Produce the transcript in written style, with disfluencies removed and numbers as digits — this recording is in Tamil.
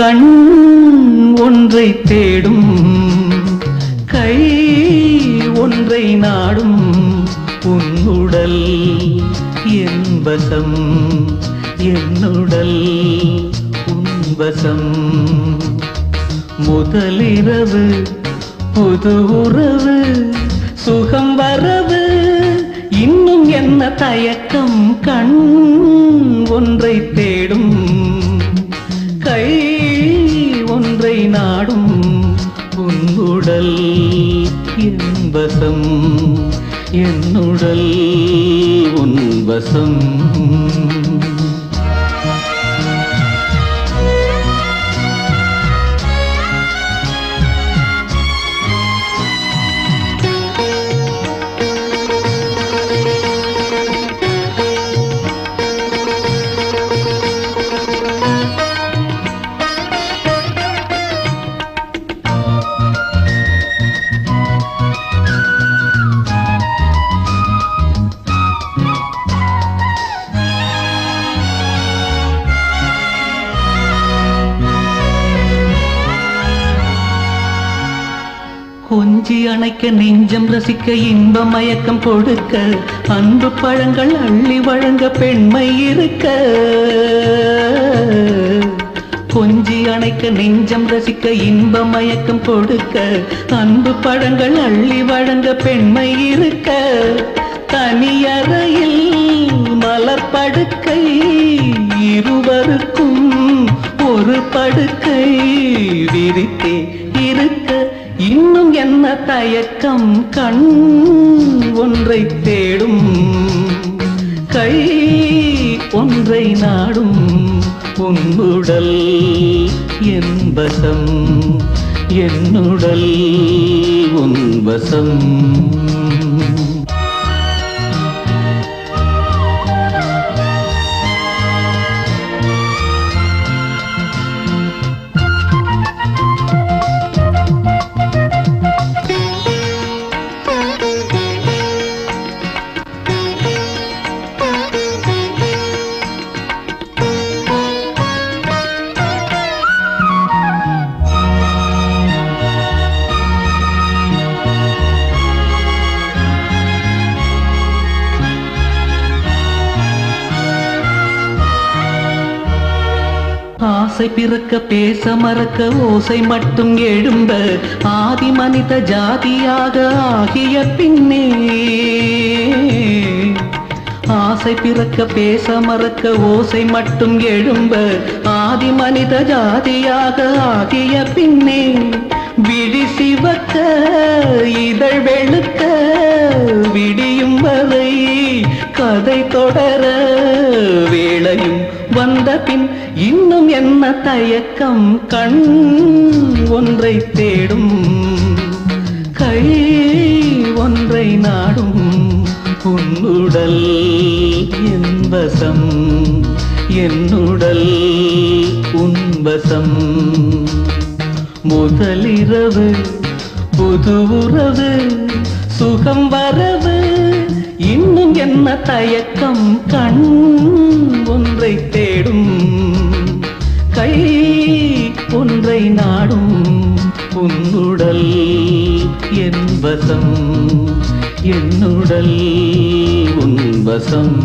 கண் ஒன்றை தேடும், கை ஒன்றை நாடும். உன்னுடல் என்பசம், என்னுடல் உன்வசம். முதலிரவு புது உறவு, சுகம் வரவு. இன்னும் என்ன தயக்கம்? கண் ஒன்றை தேடும், கை ஒன்றை நாடும். உன்னுடல் என்பசம், என்னுடல் உன்வசம். கொஞ்சி அணைக்க, நெஞ்சம் ரசிக்க, இன்ப மயக்கம் கொடுக்க, அன்பு பழங்கள் அள்ளி வழங்க பெண்மை இருக்க. கொஞ்சி அணைக்க, நெஞ்சம் ரசிக்க, இன்ப மயக்கம் கொடுக்க, அன்பு பழங்கள் அள்ளி வழங்க பெண்மை இருக்க. தனியறையில் மலர் படுக்கை, இருவருக்கும் ஒரு படுக்கை விரித்தே இருக்க. இன்னும் என்ன தயக்கம்? கண் ஒன்றை தேடும், கை ஒன்றை நாடும். உன்னுடல் என்பசம், என்னுடல் உன்வசம். ஆசை பிறக்க, பேச மறக்க, ஓசை மட்டும் எழும்ப, ஆதி மனித ஜாதியாக ஆகிய பின்னே. ஆசை பிறக்க, பேச மறக்க, ஓசை மட்டும் எழும்ப, ஆதி மனித ஜாதியாக ஆகிய பின்னே. விழி சிவக்க, இதழ் வெளுக்க, விடியும் வரை கதை தொடர வேளையும் வந்த பின். இன்னும் என்ன தயக்கம்? கண் ஒன்றை தேடும், கை ஒன்றை நாடும். உன்னுடல் என்பசம், என்னுடல் உன்வசம். முதலிரவு புது உறவு, சுகம் வரவு. இன்னும் என்ன தயக்கம்? கண் ஒன்றை தேடும், கை ஒன்றை நாடும். உன்னுடல் என்பசம், என்னுடல் உன்வசம்.